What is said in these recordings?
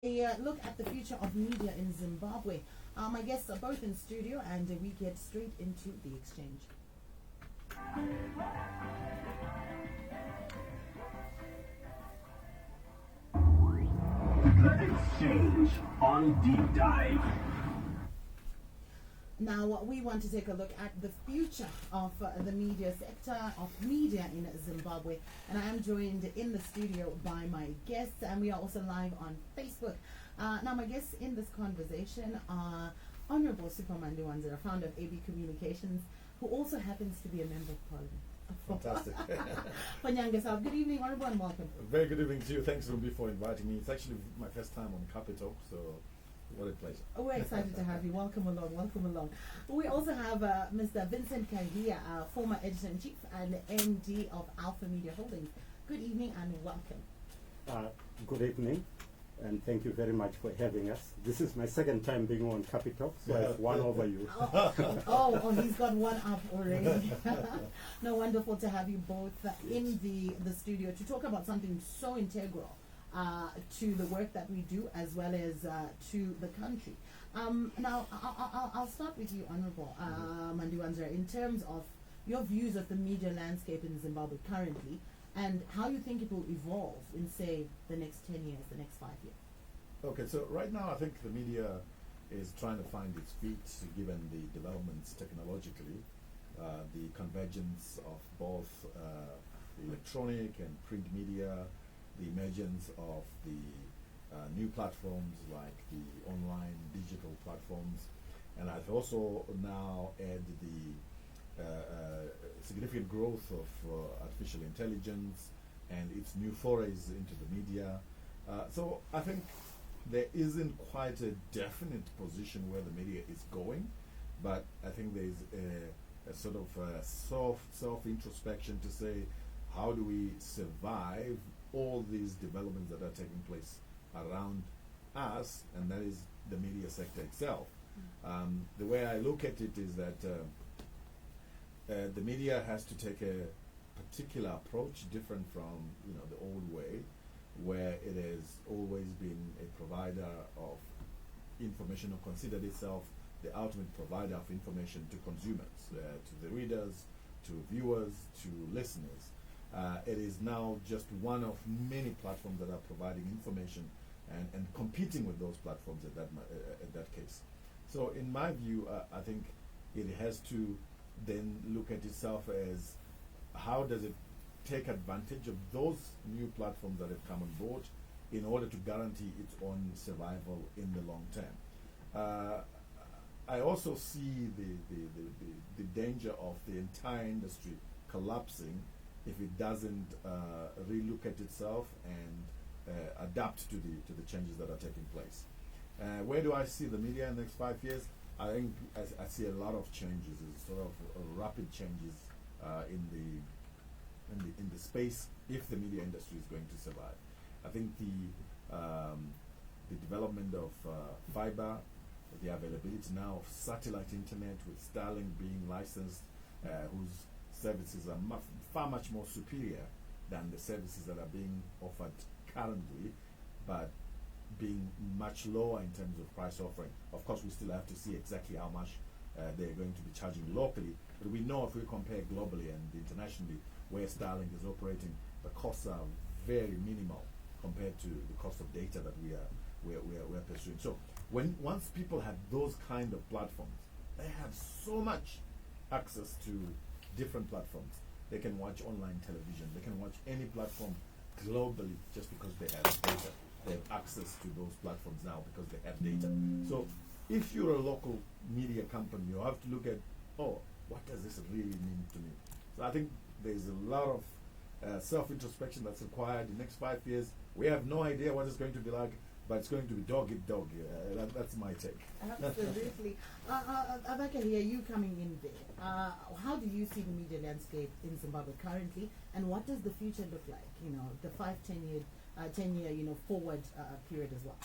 A look at the future of media in Zimbabwe. My guests are both in studio, and we get straight into the exchange. The exchange on Deep Dive. Now, we want to take a look at the future of the media sector, of media in Zimbabwe. And I am joined in the studio by my guests, and we are also live on Facebook. Now, my guests in this conversation are Honorable Superman Wanzera, founder of AB Communications, who also happens to be a member of Parliament. Fantastic. Panyangasab. Good evening, Honorable, and welcome. Very good evening to you. Thanks, Ruby, for inviting me. It's actually my first time on Capital, so what a pleasure. We're excited to have you. Welcome along, welcome along. We also have Mr. Vincent Kahia, former editor-in-chief and MD of Alpha Media Holdings. Good evening and welcome. Good evening, and thank you very much for having us. This is my second time being on Capital, so I have one over you. Oh, he's got one up already. No, wonderful to have you both in the studio to talk about something so integral to the work that we do, as well as to the country. Now, I'll start with you, Honorable Mandiwanzera, in terms of your views of the media landscape in Zimbabwe currently, and how you think it will evolve in, say, the next 10 years, the next 5 years. Okay, so right now I think the media is trying to find its feet, given the developments technologically, the convergence of both electronic and print media, the emergence of the new platforms like the online digital platforms, and I've also now add the significant growth of artificial intelligence and its new forays into the media. So I think there isn't quite a definite position where the media is going, but I think there's a sort of self-introspection to say, how do we survive all these developments that are taking place around us, and that is the media sector itself. The way I look at it is that the media has to take a particular approach, different from the old way, where it has always been a provider of information, or considered itself the ultimate provider of information to consumers, to the readers, to viewers, to listeners. It is now just one of many platforms that are providing information and competing with those platforms at that case. So in my view, I think it has to then look at itself as, how does it take advantage of those new platforms that have come on board in order to guarantee its own survival in the long term. I also see the danger of the entire industry collapsing if it doesn't relook at itself and adapt to the changes that are taking place. Where do I see the media in the next 5 years? I think I see a lot of changes, sort of rapid changes in the space, if the media industry is going to survive. I think the development of fiber, the availability now of satellite internet with Starlink being licensed, whose services are far much more superior than the services that are being offered currently, but being much lower in terms of price offering. Of course, we still have to see exactly how much they're going to be charging locally, but we know if we compare globally and internationally where Starlink is operating, the costs are very minimal compared to the cost of data that we're pursuing. So once people have those kind of platforms, they have so much access to different platforms. They can watch online television, they can watch any platform globally just because they have data. They have access to those platforms now because they have data. So if you're a local media company, you have to look at, what does this really mean to me? So I think there's a lot of self-introspection that's required in the next 5 years. We have no idea what it's going to be like, but it's going to be dog eat dog. That's my take. Absolutely. Abaka, here, you coming in there. How do you see the media landscape in Zimbabwe currently, and what does the future look like? The 10 year forward period as well.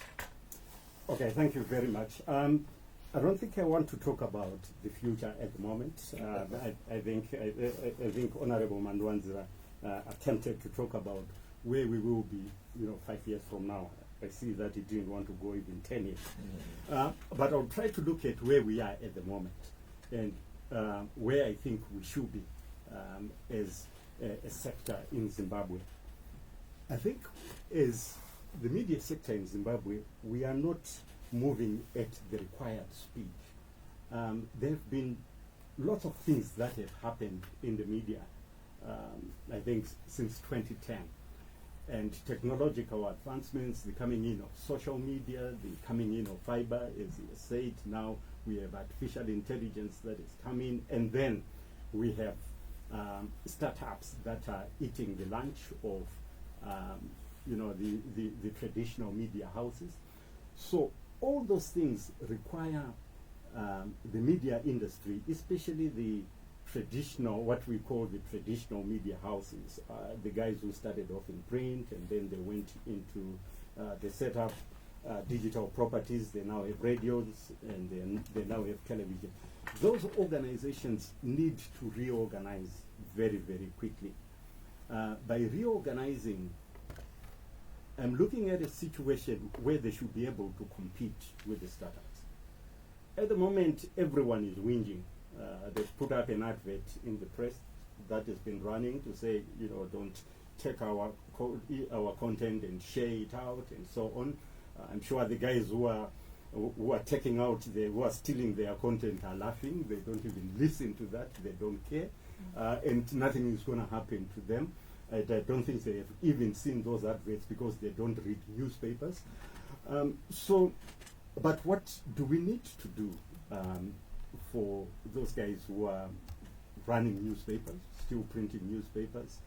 Okay, thank you very much. I don't think I want to talk about the future at the moment. I think Honorable Mandwanzira attempted to talk about where we will be, 5 years from now. I see that it didn't want to go even 10 years. But I'll try to look at where we are at the moment and where I think we should be as a sector in Zimbabwe. I think as the media sector in Zimbabwe, we are not moving at the required speed. There have been lots of things that have happened in the media, I think, since 2010. And technological advancements, the coming in of social media, the coming in of fiber, as you said, now we have artificial intelligence that is coming, and then we have startups that are eating the lunch of the traditional media houses. So all those things require the media industry, especially the traditional, what we call the traditional media houses, the guys who started off in print and then they went into, they set up digital properties, they now have radios, and then they now have television. Those organizations need to reorganize very, very quickly. By reorganizing, I'm looking at a situation where they should be able to compete with the startups. At the moment, everyone is whinging. They've put up an advert in the press that has been running to say, don't take our content and share it out and so on. I'm sure the guys who are taking out, who are stealing their content are laughing. They don't even listen to that. They don't care. And nothing is going to happen to them. I don't think they have even seen those adverts because they don't read newspapers. But what do we need to do for those guys who are running newspapers, still printing newspapers?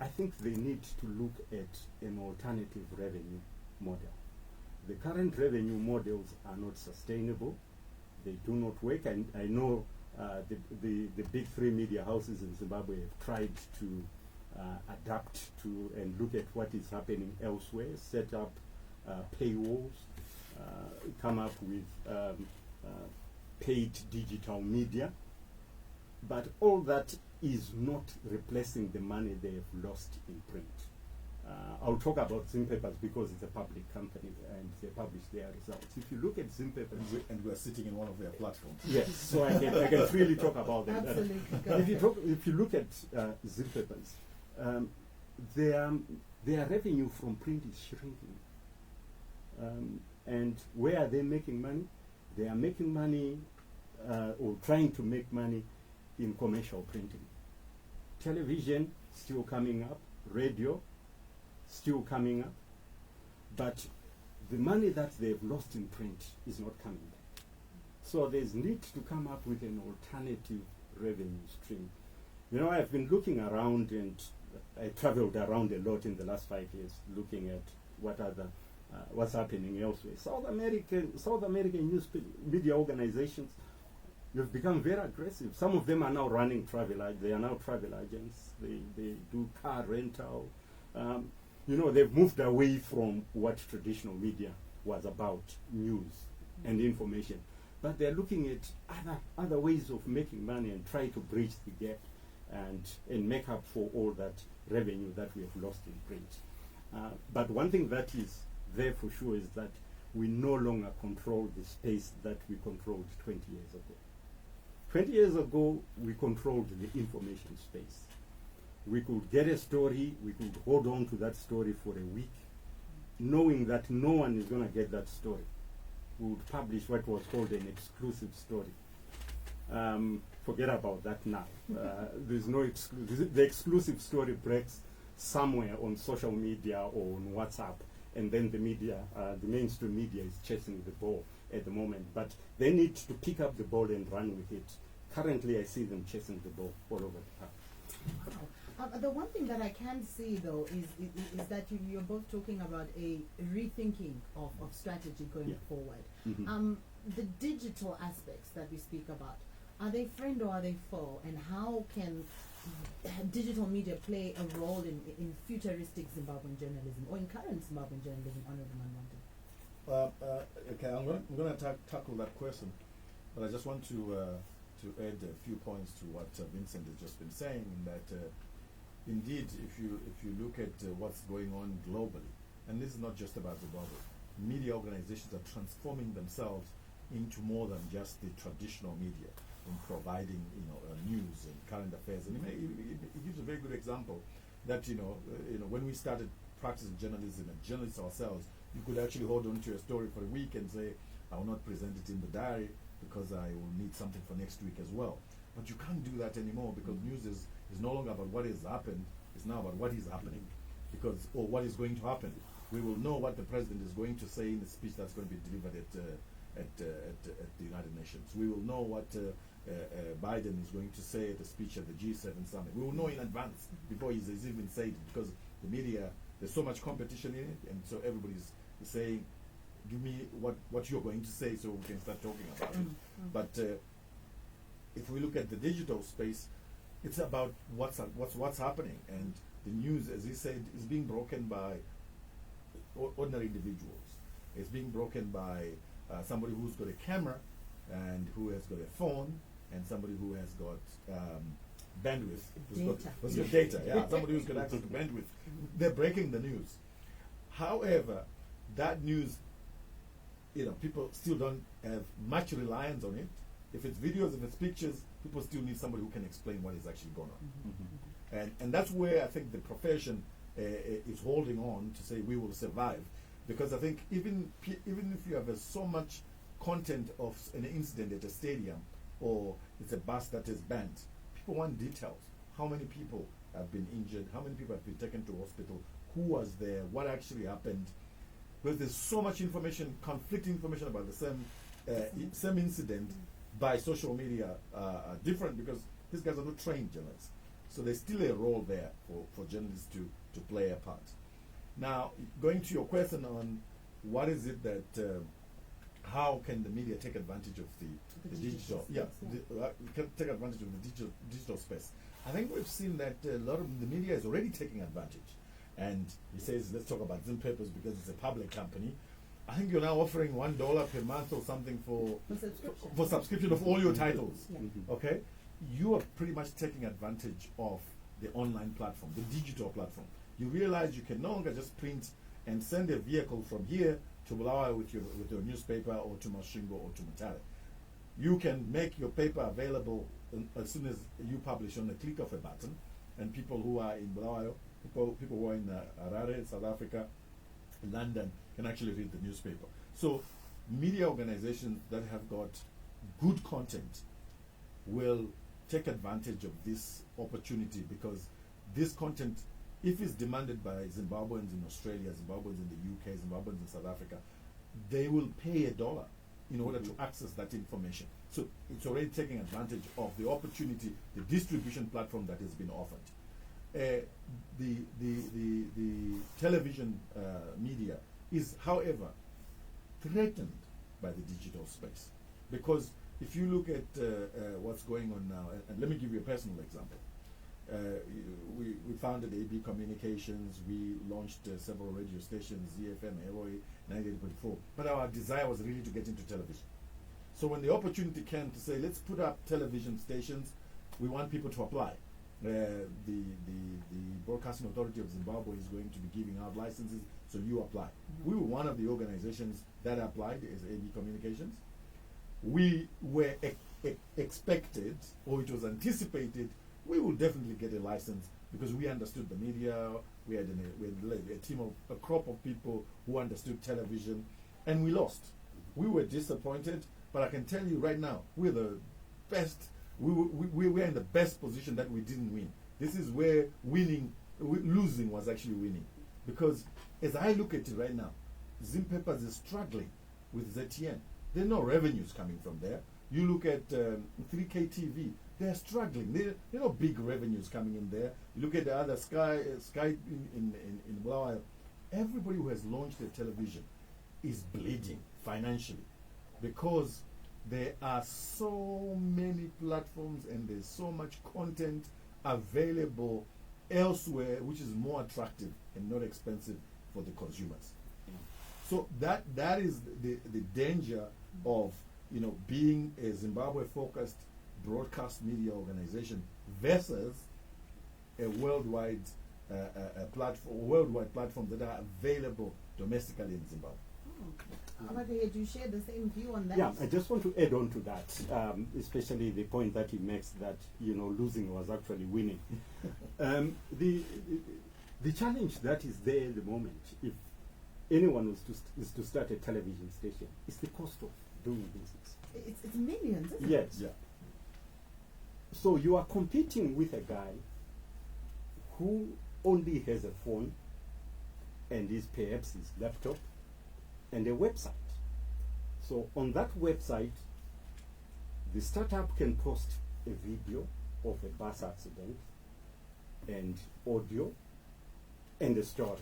I think they need to look at an alternative revenue model. The current revenue models are not sustainable. They do not work. And I know the big three media houses in Zimbabwe have tried to adapt to and look at what is happening elsewhere, set up paywalls, come up with paid digital media. But all that is not replacing the money they have lost in print. I'll talk about Zimpapers because it's a public company and they publish their results. If you look at Zimpapers, and we're sitting in one of their platforms. yes, so I can freely talk about them. Absolutely. If you look at Zimpapers, their revenue from print is shrinking. And where are they making money? They are making money or trying to make money in commercial printing. Television still coming up, radio still coming up, but the money that they've lost in print is not coming back. So there's need to come up with an alternative revenue stream. I've been looking around and I traveled around a lot in the last 5 years looking at what's happening elsewhere. South American news media organizations have become very aggressive. Some of them are now running they are now travel agents. They do car rental. They've moved away from what traditional media was about, news and information. But they're looking at other ways of making money and try to bridge the gap and make up for all that revenue that we have lost in print. But one thing that is there for sure is that we no longer control the space that we controlled 20 years ago. 20 years ago, we controlled the information space. We could get a story, we could hold on to that story for a week, knowing that no one is going to get that story. We would publish what was called an exclusive story. Forget about that now. There's no exclusive. The exclusive story breaks somewhere on social media or on WhatsApp, and then the media, the mainstream media is chasing the ball at the moment. But they need to pick up the ball and run with it. Currently, I see them chasing the ball all over the park. The one thing that I can see, though, is that you're both talking about a rethinking of strategy going forward. Mm-hmm. The digital aspects that we speak about, are they friend or are they foe? And how can digital media play a role in futuristic Zimbabwean journalism or in current Zimbabwean journalism, Honorable Manwante? Okay, I'm going to tackle that question, but I just want to add a few points to what Vincent has just been saying. That indeed, if you look at what's going on globally, and this is not just about Zimbabwe, media organizations are transforming themselves into more than just the traditional media in providing, news and current affairs. And it gives a very good example that, when we started practicing journalism and journalists ourselves, you could actually hold on to a story for a week and say, I will not present it in the diary because I will need something for next week as well. But you can't do that anymore because news is no longer about what has happened, it's now about what is happening, or what is going to happen. We will know what the president is going to say in the speech that's going to be delivered at the United Nations. We will know what Biden is going to say at the speech at the G7 summit. We will know in advance before he's even said it, because the media, there's so much competition in it, and so everybody's saying, give me what you're going to say so we can start talking about it. But if we look at the digital space, it's about what's happening, and the news, as he said, is being broken by ordinary individuals. It's being broken by somebody who's got a camera and who has got a phone, and somebody who has got bandwidth, who's got data, somebody who's got access to bandwidth. They're breaking the news. However, that news, people still don't have much reliance on it. If it's videos, if it's pictures, people still need somebody who can explain what is actually going on. And that's where I think the profession is holding on to say we will survive. Because I think even if you have so much content of an incident at a stadium, or it's a bus that is banned, people want details. How many people have been injured? How many people have been taken to hospital? Who was there? What actually happened? Because there's so much information, conflicting information about the same incident by social media are different, because these guys are not trained journalists. So there's still a role there for journalists to play a part. Now, going to your question on what is it that, how can the media take advantage of the digital? Take advantage of the digital space. I think we've seen that a lot of the media is already taking advantage. And he says, let's talk about Zimbabwe because it's a public company. I think you're now offering $1 per month or something for subscription of all your titles. Okay, you are pretty much taking advantage of the online platform, the digital platform. You realize you can no longer just print and send a vehicle from here to Bulawayo with your newspaper, or to Mashingo, or to Mutare. You can make your paper available as soon as you publish on the click of a button, and people who are in Bulawayo, people who are in Harare, South Africa, London, can actually read the newspaper. So media organizations that have got good content will take advantage of this opportunity, because this content, if it's demanded by Zimbabweans in Australia, Zimbabweans in the UK, Zimbabweans in South Africa, they will pay $1 in order to access that information. So it's already taking advantage of the opportunity, the distribution platform that has been offered. The television media is, however, threatened by the digital space, because if you look at what's going on now, and let me give you a personal example. We founded AB Communications. We launched several radio stations, ZFM, Heroi, 98.4. But our desire was really to get into television. So when the opportunity came to say, let's put up television stations, we want people to apply. The Broadcasting Authority of Zimbabwe is going to be giving out licenses, so you apply. We were one of the organizations that applied as AB Communications. We were expected, or it was anticipated, we will definitely get a license, because we understood the media. We had a team of a crop of people who understood television, and we lost. We were disappointed, but I can tell you right now, we're the best. We're in the best position that we didn't win. This is where losing was actually winning, because as I look at it right now, Zimbabwe is struggling with ZTN. There are no revenues coming from there. You look at 3K TV. They're struggling. There are no big revenues coming in there. You look at the other Sky in Bulawayo. Everybody who has launched their television is bleeding financially, because there are so many platforms and there's so much content available elsewhere, which is more attractive and not expensive for the consumers. So that is the danger of being a Zimbabwe-focused broadcast media organization versus a worldwide worldwide platforms that are available domestically in Zimbabwe. Do you share the same view on that? Yeah, I just want to add on to that, especially the point that he makes that losing was actually winning. The challenge that is there at the moment, if anyone is to start a television station, is the cost of doing business. It's millions, isn't it? Yes. Yeah. So you are competing with a guy who only has a phone and is perhaps his laptop and a website. So on that website, the startup can post a video of a bus accident and audio and a story.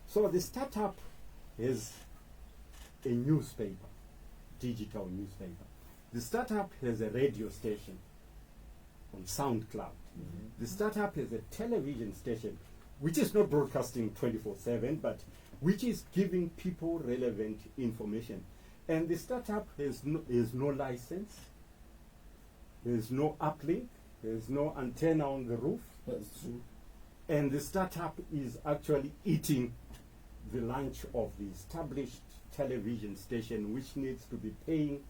So the startup has a newspaper, digital newspaper. The startup has a radio station on SoundCloud. The startup has a television station which is not broadcasting 24/7, but which is giving people relevant information. And the startup has no license, there's no uplink, there's no antenna on the roof. That's true. And the startup is actually eating the lunch of the established television station, which needs to be paying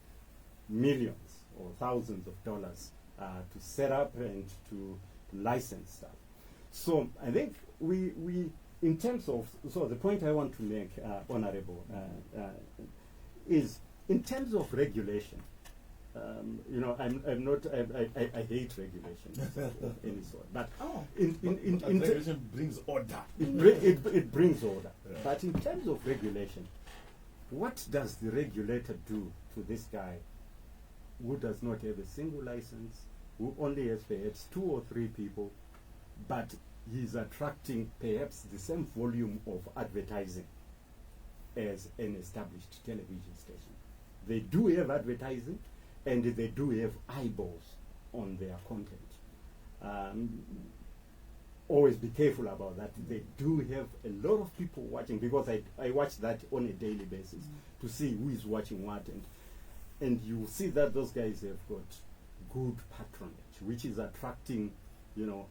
millions or thousands of dollars to set up and to license stuff. So I think we in terms of, so the point I want to make, Honorable, is in terms of regulation. I'm not. I hate regulations of any sort. But regulation brings order. It brings order. Yeah. But in terms of regulation, what does the regulator do to this guy who does not have a single license, who only has perhaps 2 or 3 people, but he's attracting perhaps the same volume of advertising as an established television station? They do have advertising, and they do have eyeballs on their content. Always be careful about that. They do have a lot of people watching, because I watch that on a daily basis to see who is watching what, and you see that those guys have got good patronage, which is attracting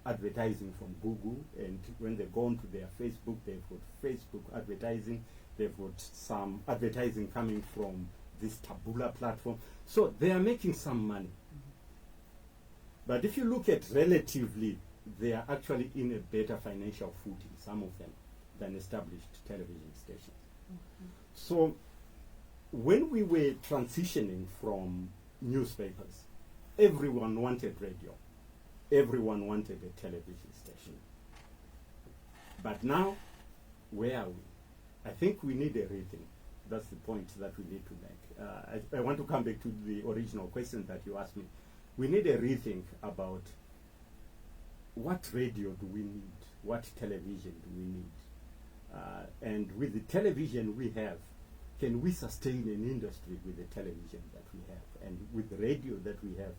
advertising from Google, and when they go onto their Facebook, they've got Facebook advertising, they've got some advertising coming from this Taboola platform. So they are making some money. But if you look at relatively, they are actually in a better financial footing, some of them, than established television stations. So when we were transitioning from newspapers, everyone wanted radio. Everyone wanted a television station. But now, where are we? I think we need a rethink. That's the point that we need to make. I want to come back to the original question that you asked me. We need a rethink about what radio do we need? What television do we need? And with the television we have, can we sustain an industry with the television that we have? And with the radio that we have,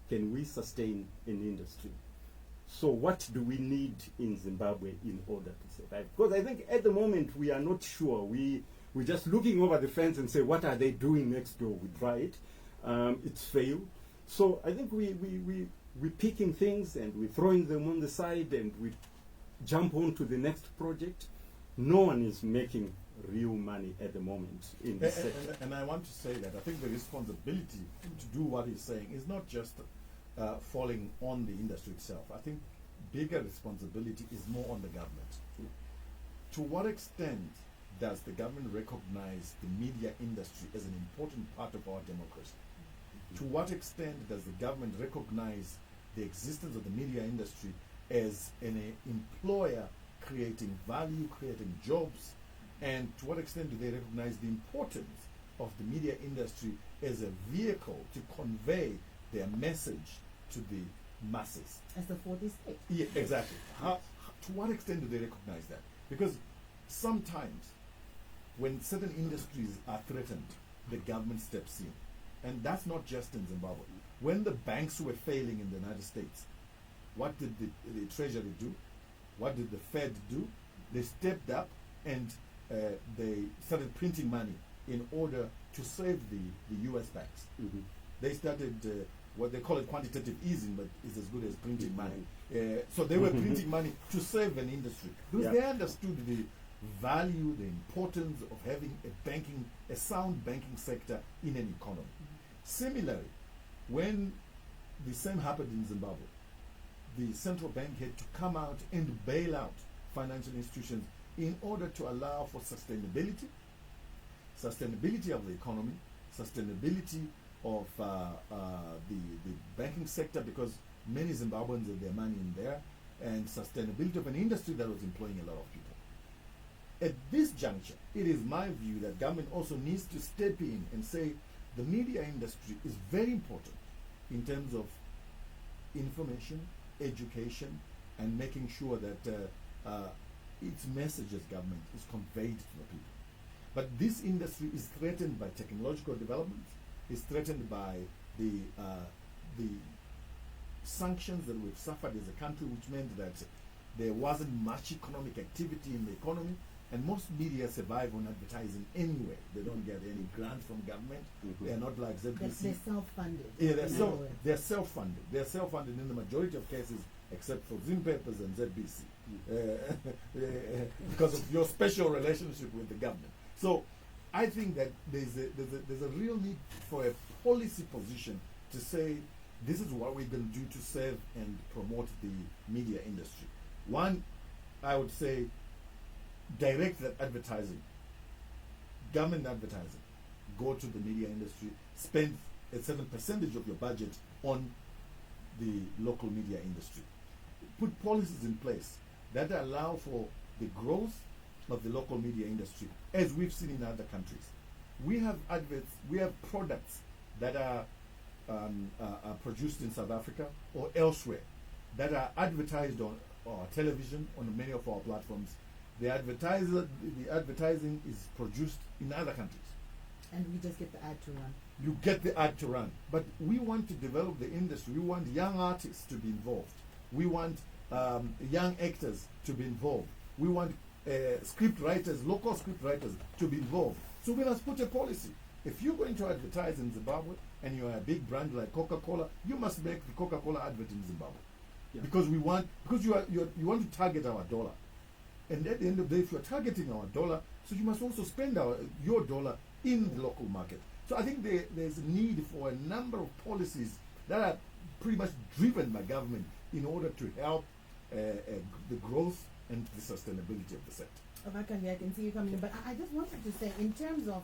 can we sustain an industry? So what do we need in Zimbabwe in order to survive? Because I think at the moment we are not sure. We're just looking over the fence and say, what are they doing next door? We try it. It's failed. So I think we're picking things and we're throwing them on the side and we jump on to the next project. No one is making real money at the moment in this sector. And I want to say that I think the responsibility to do what he's saying is not just falling on the industry itself. I think bigger responsibility is more on the government. To what extent does the government recognize the media industry as an important part of our democracy? To what extent does the government recognize the existence of the media industry as an employer creating value, creating jobs? And to what extent do they recognize the importance of the media industry as a vehicle to convey their message to the masses? As the 40 state. Yeah, exactly. To what extent do they recognize that? Because sometimes when certain industries are threatened, the government steps in. And that's not just in Zimbabwe. When the banks were failing in the United States, what did the Treasury do? What did the Fed do? They stepped up and they started printing money in order to save the U.S. banks. They started what they call it quantitative easing, but it's as good as printing money. So they were printing money to save an industry because Yeah. they understood the value, the importance of having a sound banking sector in an economy. Similarly, when the same happened in Zimbabwe, the central bank had to come out and bail out financial institutions in order to allow for sustainability of the economy, sustainability of the banking sector, because many Zimbabweans had their money in there, and sustainability of an industry that was employing a lot of people. At this juncture, it is my view that government also needs to step in and say the media industry is very important in terms of information, education, and making sure that its message as government is conveyed to the people. But this industry is threatened by technological developments, is threatened by the sanctions that we've suffered as a country, which meant that there wasn't much economic activity in the economy, and most media survive on advertising anyway. They don't get any grants from government. They're not like ZBC. They're self-funded. Yeah, in other words. they're self-funded. They're self-funded in the majority of cases, except for Zim Papers and ZBC, because of your special relationship with the government. So, I think that there's a real need for a policy position to say this is what we're going to do to save and promote the media industry. One, I would say, direct that advertising, government advertising, go to the media industry, spend a certain percentage of your budget on the local media industry. Put policies in place that allow for the growth of the local media industry, as we've seen in other countries. We have adverts, we have products that are produced in South Africa or elsewhere that are advertised on television, on many of our platforms. The advertising is produced in other countries. And we just get the ad to run. You get the ad to run. But we want to develop the industry. We want young artists to be involved. We want young actors to be involved. We want script writers, local script writers to be involved. So we must put a policy. If you're going to advertise in Zimbabwe and you're a big brand like Coca-Cola, you must make the Coca-Cola advert in Zimbabwe. Yeah. Because you want to target our dollar. And at the end of the day, if you're targeting our dollar, so you must also spend your dollar in the local market. So I think there's a need for a number of policies that are pretty much driven by government in order to help the growth and the sustainability of the sector. I can see you coming in, but I just wanted to say, in terms of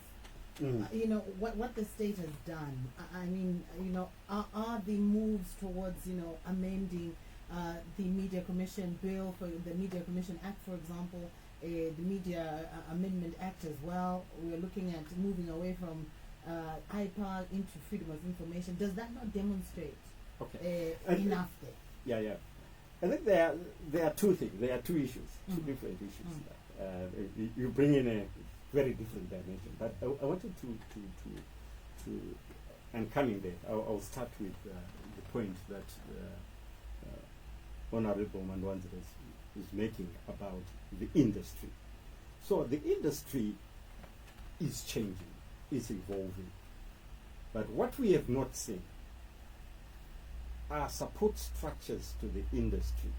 what the state has done, I mean, are the moves towards, amending the Media Commission Bill, for the Media Commission Act, for example, the Media Amendment Act as well. We're looking at moving away from IPA into freedom of information. Does that not demonstrate enough there? Yeah. I think there are two things. There are two issues, two different issues. You bring in a very different dimension. But I wanted to and coming there, I'll start with the point that Honorable Mandwanza is making about the industry. So the industry is changing, is evolving. But what we have not seen are support structures to the industry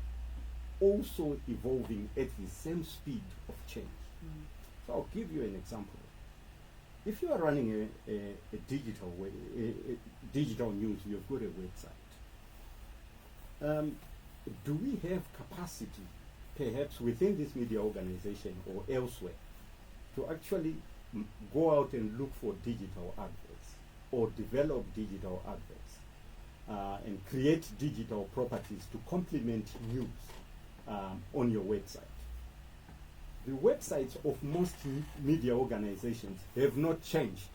also evolving at the same speed of change. So I'll give you an example. If you are running a digital news, you've got a website. Do we have capacity, perhaps within this media organization or elsewhere, to actually go out and look for digital adverts or develop digital adverts and create digital properties to complement news on your website? The websites of most media organizations have not changed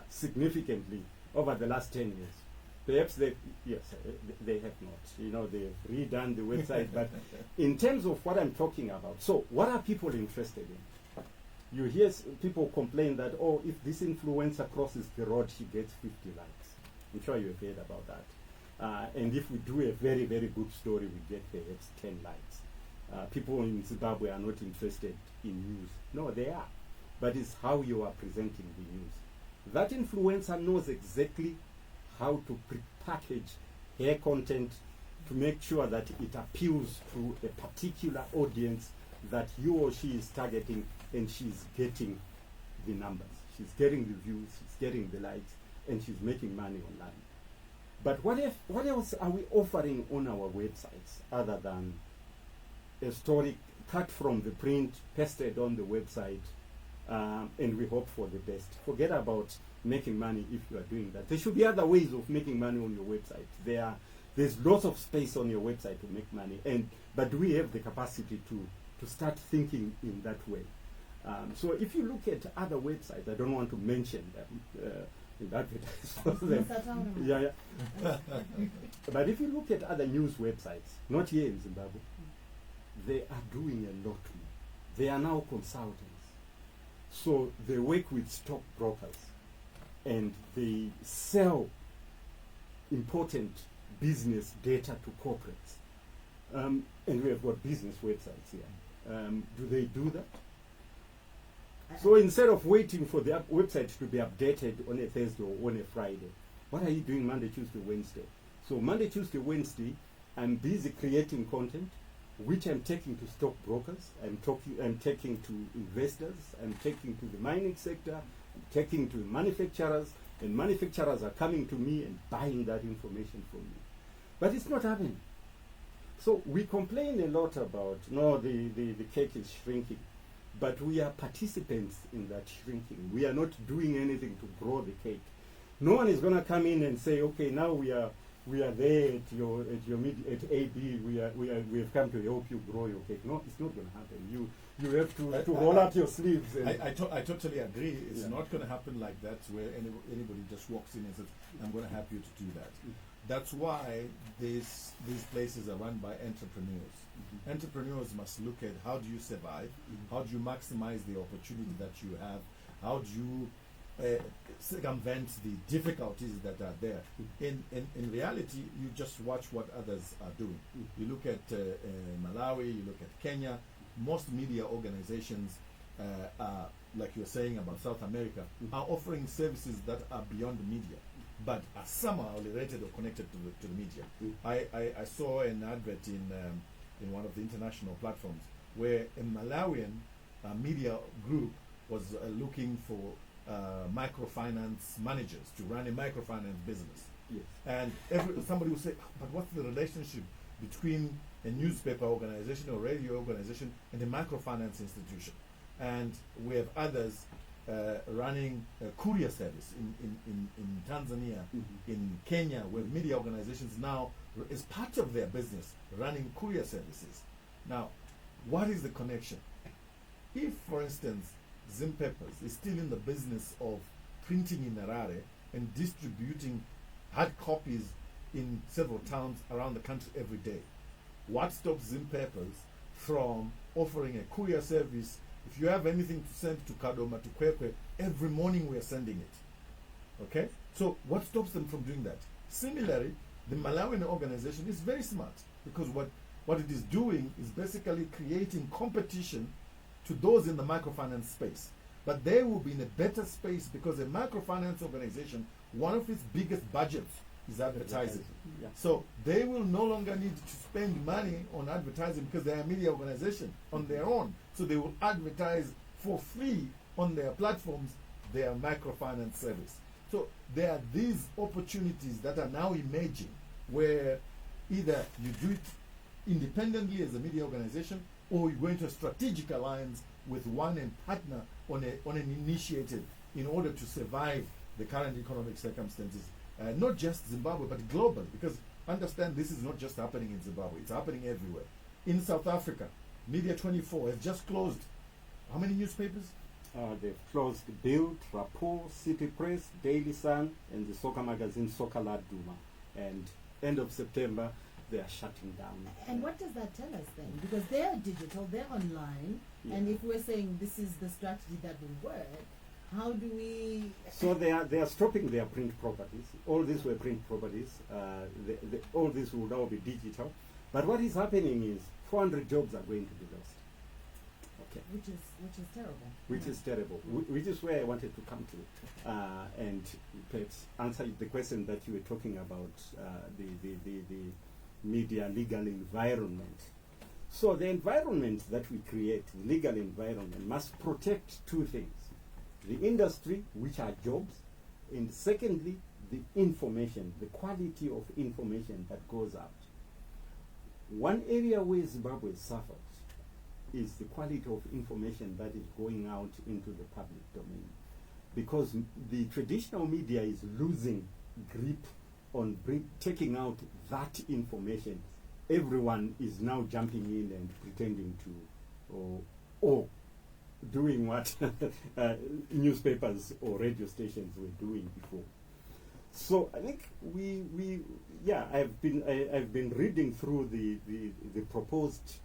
significantly over the last 10 years. Perhaps they have not. They've redone the website, but in terms of what I'm talking about, so what are people interested in? You hear people complain that, if this influencer crosses the road, she gets 50 likes. I'm sure you've heard about that. And if we do a very, very good story, we get perhaps 10 likes. People in Zimbabwe are not interested in news. No, they are. But it's how you are presenting the news. That influencer knows exactly how to package her content to make sure that it appeals to a particular audience that you or she is targeting, and she's getting the numbers. She's getting the views, she's getting the likes, and she's making money online. But what else are we offering on our websites other than a story cut from the print, pasted on the website, and we hope for the best? Forget about making money if you are doing that. There should be other ways of making money on your website. There's lots of space on your website to make money, but do we have the capacity to start thinking in that way? So if you look at other websites, I don't want to mention them, advertise for them. Yeah. But if you look at other news websites, not here in Zimbabwe, they are doing a lot more. They are now consultants. So they work with stockbrokers and they sell important business data to corporates. And we have got business websites here. Do they do that? So instead of waiting for the website to be updated on a Thursday or on a Friday, what are you doing Monday, Tuesday, Wednesday? So Monday, Tuesday, Wednesday, I'm busy creating content, which I'm taking to stockbrokers, I'm taking to investors, I'm taking to the mining sector, I'm taking to manufacturers, and manufacturers are coming to me and buying that information from me. But it's not happening. So we complain a lot about, no, the cake is shrinking. But we are participants in that shrinking. We are not doing anything to grow the cake. No one is going to come in and say, okay, now we are there at at AB. We have come to help you grow your cake. No, it's not going to happen. You have to roll up your sleeves. I totally agree. It's not going to happen like that, where anybody just walks in and says, "I'm going to help you to do that." That's why these places are run by entrepreneurs. Entrepreneurs must look at how do you survive, how do you maximize the opportunity that you have, how do you circumvent the difficulties that are there. In reality, you just watch what others are doing. You look at Malawi, you look at Kenya. Most media organizations are, like you're saying about South America, are offering services that are beyond the media, but are somehow related or connected to the media. I saw an advert in one of the international platforms where a Malawian media group was looking for microfinance managers to run a microfinance business. Yes. And somebody will say, but what's the relationship between a newspaper organization or radio organization and a microfinance institution? And we have others running a courier service in Tanzania, in Kenya, where media organizations now, as part of their business, running courier services. Now, what is the connection? If, for instance, Zim Papers is still in the business of printing in Harare and distributing hard copies in several towns around the country every day, what stops Zim Papers from offering a courier service? If you have anything to send to Kadoma, to Kwekwe, every morning we are sending it. Okay? So what stops them from doing that? Similarly, the Malawian organization is very smart, because what it is doing is basically creating competition to those in the microfinance space. But they will be in a better space because a microfinance organization, one of its biggest budgets is advertising. Yeah. So they will no longer need to spend money on advertising because they are a media organization on their own. So they will advertise for free on their platforms their microfinance service. So there are these opportunities that are now emerging where either you do it independently as a media organization, or you go into a strategic alliance with one and partner on an initiative in order to survive the current economic circumstances. Not just Zimbabwe, but globally, because understand this is not just happening in Zimbabwe, it's happening everywhere. In South Africa, Media 24 has just closed how many newspapers? They've closed Bild, Rapport, City Press, Daily Sun, and the soccer magazine Soccer Lad Duma. And end of September, they are shutting down. And what does that tell us then? Because they're digital, they're online, and if we're saying this is the strategy that will work, how do we... So they are stopping their print properties. All these were print properties. All this will now be digital. But what is happening is 400 jobs are going to be lost. Okay. Which is terrible. Which is terrible. Which is where I wanted to come to, and perhaps answer the question that you were talking about, the media legal environment. So the environment that we create, the legal environment, must protect two things: the industry, which are jobs, and secondly, the information, the quality of information that goes out. One area where Zimbabwe suffers is the quality of information that is going out into the public domain, because the traditional media is losing grip on taking out that information. Everyone is now jumping in and pretending to, or doing what newspapers or radio stations were doing before. So I think I've been reading through the proposed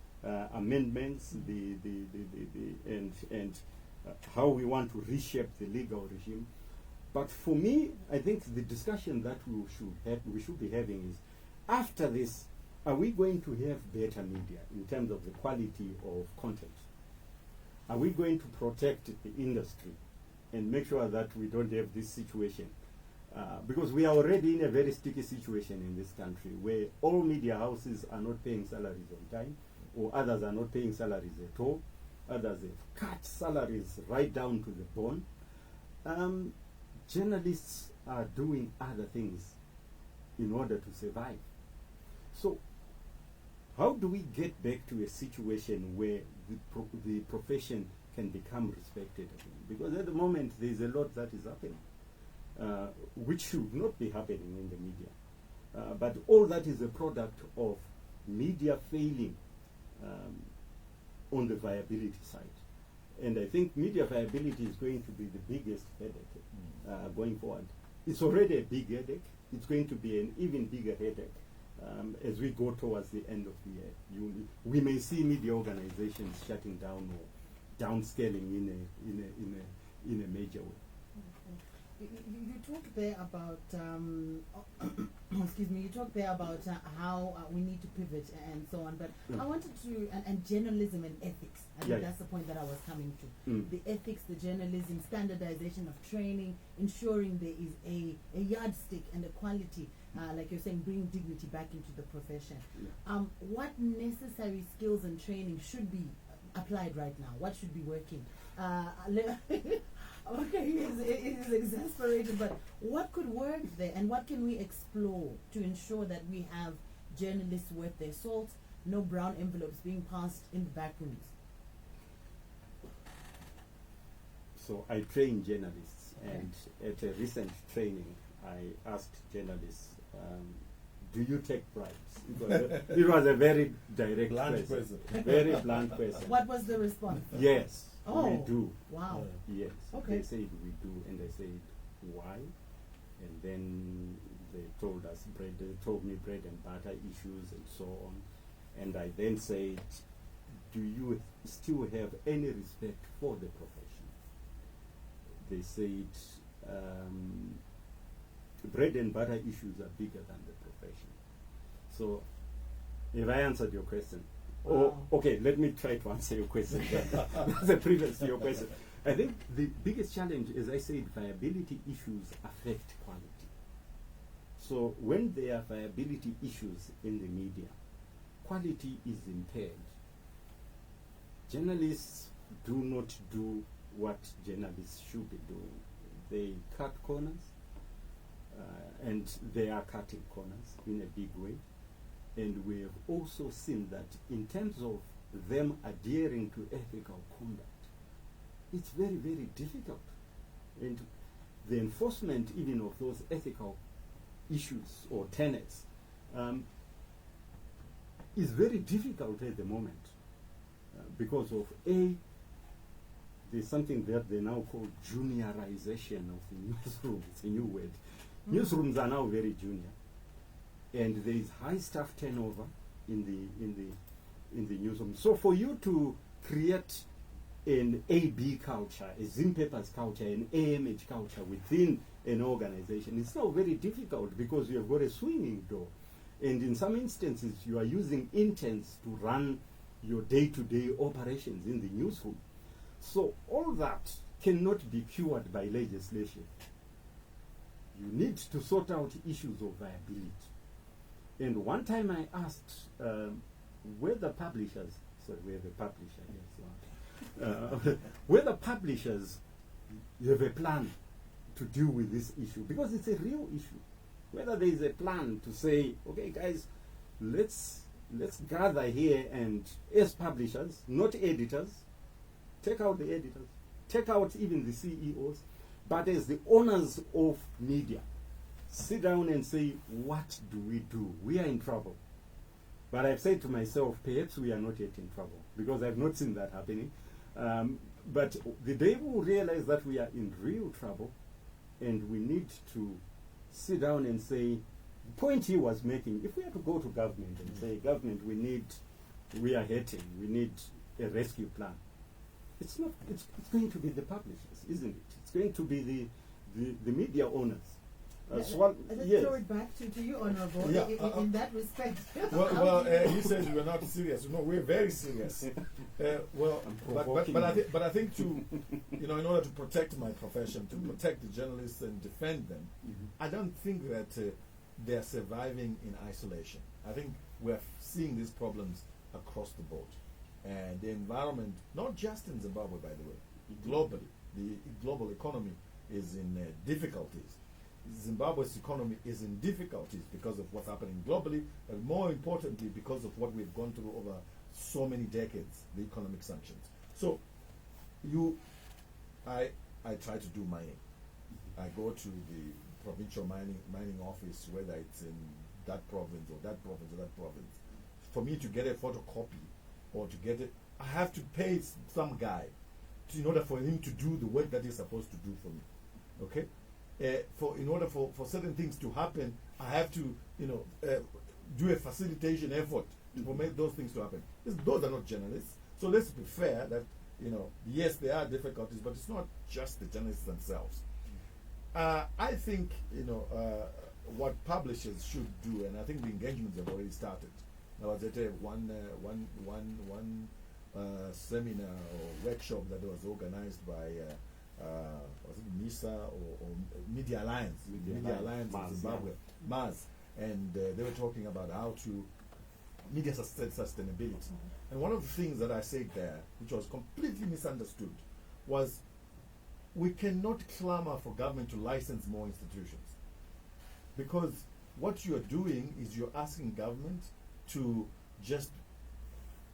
amendments, and how we want to reshape the legal regime. But for me, I think the discussion that we should be having is, after this, are we going to have better media in terms of the quality of content? Are we going to protect the industry and make sure that we don't have this situation? Because we are already in a very sticky situation in this country, where all media houses are not paying salaries on time, or others are not paying salaries at all. Others have cut salaries right down to the bone. Journalists are doing other things in order to survive. So how do we get back to a situation where the profession can become respected again? Because at the moment there is a lot that is happening, which should not be happening in the media. But all that is a product of media failing on the viability side. And I think media viability is going to be the biggest headache going forward. It's already a big headache. It's going to be an even bigger headache as we go towards the end of the year. We may see media organizations shutting down or downscaling in a major way. You talked there about excuse me. You talked there about how we need to pivot and so on. But I wanted to and journalism and ethics. I think that's the point that I was coming to. The ethics, the journalism, standardization of training, ensuring there is a yardstick and a quality. Like you're saying, bring dignity back into the profession. What necessary skills and training should be applied right now? What should be working? Okay, it is exasperating, but what could work there, and what can we explore to ensure that we have journalists worth their salt, no brown envelopes being passed in the back rooms? So I train journalists, and at a recent training, I asked journalists, do you take bribes? It was a very direct question. Very blunt question. What was the response? Yes, we do. Wow. Yes. Okay. They said we do, and I said why, and then they told me bread and butter issues and so on, and I then said, do you still have any respect for the profession? They said bread and butter issues are bigger than the profession. So, if I answered your question, okay, let me try to answer your question. The previous to your question. I think the biggest challenge, as I said, viability issues affect quality. So when there are viability issues in the media, quality is impaired. Journalists do not do what journalists should be doing. They cut corners, and they are cutting corners in a big way. And we have also seen that in terms of them adhering to ethical conduct, it's very, very difficult. And the enforcement even of those ethical issues or tenets is very difficult at the moment because of there's something that they now call juniorization of the newsroom. It's a new word. Newsrooms are now very junior, and there is high staff turnover in the newsroom. So for you to create an AB culture, a Zim Papers culture, an AMH culture within an organization, it's now very difficult because you have got a swinging door, and in some instances you are using interns to run your day-to-day operations in the newsroom. So all that cannot be cured by legislation. You need to sort out issues of viability. And one time I asked whether publishers, whether publishers have a plan to deal with this issue, because it's a real issue. Whether there is a plan to say, okay, guys, let's gather here and, as publishers, not editors, take out the editors, take out even the CEOs, but as the owners of media, sit down and say, what do we do? We are in trouble. But I've said to myself, perhaps we are not yet in trouble, because I've not seen that happening. But the day we will realize that we are in real trouble, and we need to sit down and say, the point he was making, if we had to go to government and say, government, we are hurting, we need a rescue plan. It's going to be the publishers, isn't it? It's going to be the media owners. Let's Yes. throw it back to you, Honorable, Yeah, in that respect. He says we're not serious. No, we're very serious. But I think to, in order to protect my profession, to protect the journalists and defend them, I don't think that they're surviving in isolation. I think we're seeing these problems across the board. And the environment, not just in Zimbabwe, by the way, globally, the global economy is in difficulties. Zimbabwe's economy is in difficulties because of what's happening globally, but more importantly, because of what we've gone through over so many decades, the economic sanctions. So, I try to do mining. I go to the provincial mining office, whether it's in that province or that province or that province. For me to get a photocopy or to get it, I have to pay some guy in order for him to do the work that he's supposed to do for me. Okay? In order for certain things to happen, I have to, do a facilitation effort to make those things to happen. Those are not journalists. So let's be fair that, yes, there are difficulties, but it's not just the journalists themselves. I think, what publishers should do, and I think the engagements have already started. I was at one seminar or workshop that was organized by was it MISA or Media Alliance, Media Alliance of Zimbabwe, MAS, and they were talking about how to media sustainability. And one of the things that I said there, which was completely misunderstood, was we cannot clamor for government to license more institutions, because what you're doing is you're asking government to just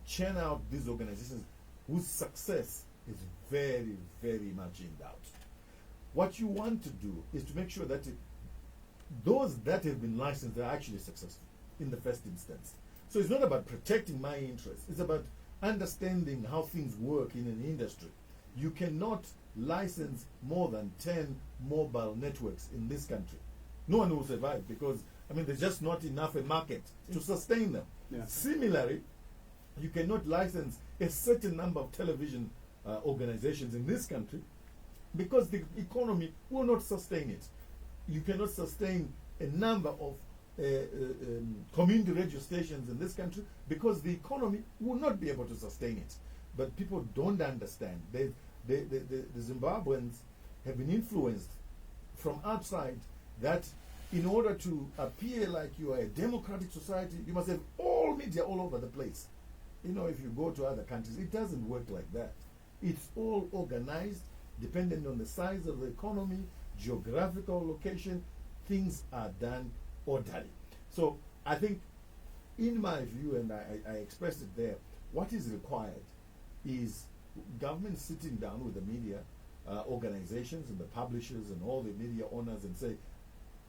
churn out these organizations whose success is very, very much in doubt. What you want to do is to make sure that those that have been licensed are actually successful in the first instance. So it's not about protecting my interests, it's about understanding how things work in an industry. You cannot license more than 10 mobile networks in this country. No one will survive because, there's just not enough a market to sustain them. Yeah. Similarly, you cannot license a certain number of television organizations in this country because the economy will not sustain it. You cannot sustain a number of community radio stations in this country because the economy will not be able to sustain it. But people don't understand. The Zimbabweans have been influenced from outside that in order to appear like you are a democratic society, you must have all media all over the place. If you go to other countries, it doesn't work like that. It's all organized, depending on the size of the economy, geographical location, things are done orderly. So I think, in my view, and I expressed it there, what is required is government sitting down with the media organizations and the publishers and all the media owners and say,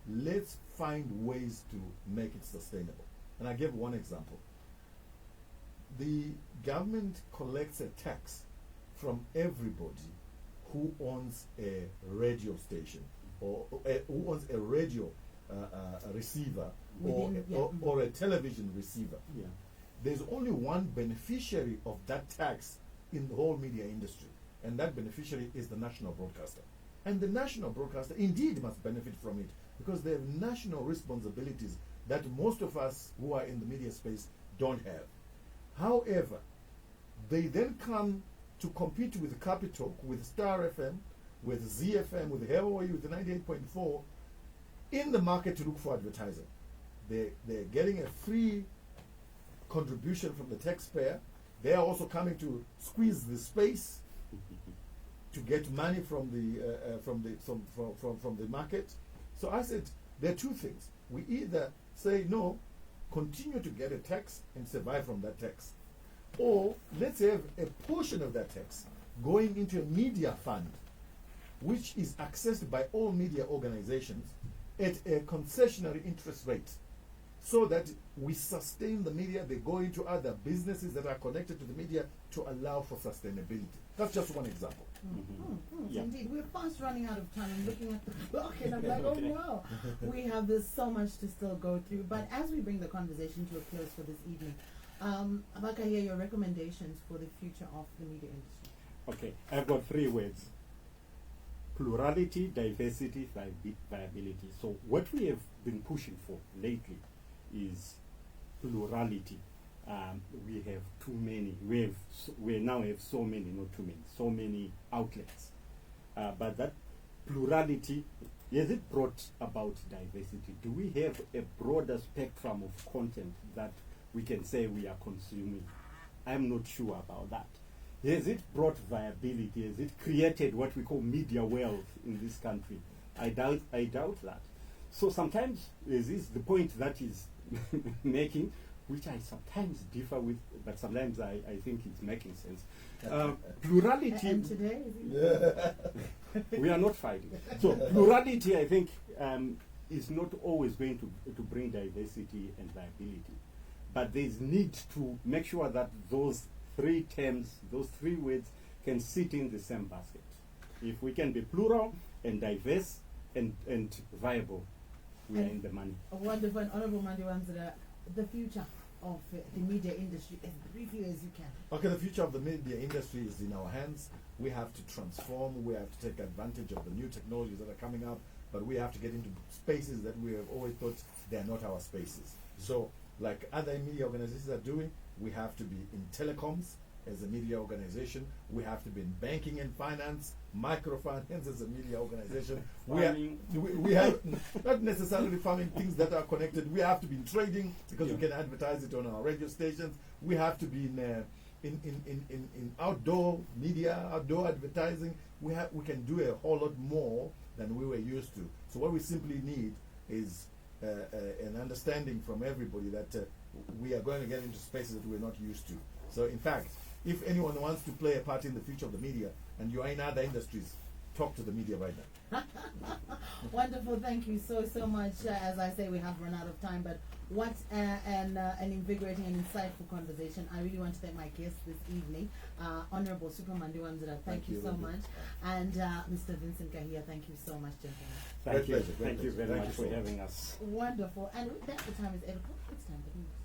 let's find ways to make it sustainable. And I give one example. The government collects a tax from everybody who owns a radio station or who owns a radio receiver or a television receiver. Yeah. There's only one beneficiary of that tax in the whole media industry, and that beneficiary is the national broadcaster. And the national broadcaster indeed must benefit from it because they have national responsibilities that most of us who are in the media space don't have. However, They then come to compete with Capital, with Star FM, with ZFM, with Hawaii, with 98.4 in the market to look for advertising. They're getting a free contribution from the taxpayer. They are also coming to squeeze the space to get money from the market. So I said there are two things. We either say no, continue to get a tax and survive from that tax, or let's have a portion of that tax going into a media fund, which is accessed by all media organizations at a concessionary interest rate, so that we sustain the media. They go into other businesses that are connected to the media to allow for sustainability. That's just one example. Yeah. Indeed, we're fast running out of time. I'm looking at the clock and I'm like, oh no, we have this so much to still go through. But as we bring the conversation to a close for this evening, Abaka, here your recommendations for the future of the media industry. Okay, I've got 3 words: plurality, diversity, viability. So what we have been pushing for lately is plurality. We have too many. We now have so many, not too many, so many outlets. But that plurality, has it brought about diversity? Do we have a broader spectrum of content that we can say we are consuming? I'm not sure about that. Has it brought viability? Has it created what we call media wealth in this country? I doubt that. So sometimes this is the point that is making, which I sometimes differ with, but sometimes I think it's making sense. Plurality. And today, is it? We are not fighting. So plurality, I think, is not always going to bring diversity and viability, but there's need to make sure that those 3 terms, those 3 words, can sit in the same basket. If we can be plural and diverse and viable, we are in the money. A wonderful and honorable Mandiwanzira, the future of the media industry as briefly as you can. Okay, the future of the media industry is in our hands. We have to transform. We have to take advantage of the new technologies that are coming up, but we have to get into spaces that we have always thought they are not our spaces. So, like other media organizations are doing, we have to be in telecoms as a media organization. We have to be in banking and finance, microfinance as a media organization. We have not necessarily farming, things that are connected. We have to be in trading because we can advertise it on our radio stations. We have to be in outdoor media, outdoor advertising. We can do a whole lot more than we were used to. So what we simply need is an understanding from everybody that we are going to get into spaces that we're not used to. So in fact, if anyone wants to play a part in the future of the media and you are in other industries, talk to the media right now. Wonderful, thank you so much. As I say, we have run out of time, but what an invigorating and insightful conversation. I really want to thank my guests this evening, Honorable Superman Diwanzira, thank you so much, and Mr. Vincent Kahia, thank you so much, gentlemen. Thank you very much for having us. Wonderful, and with that, the time is 8 o'clock. It's time for news.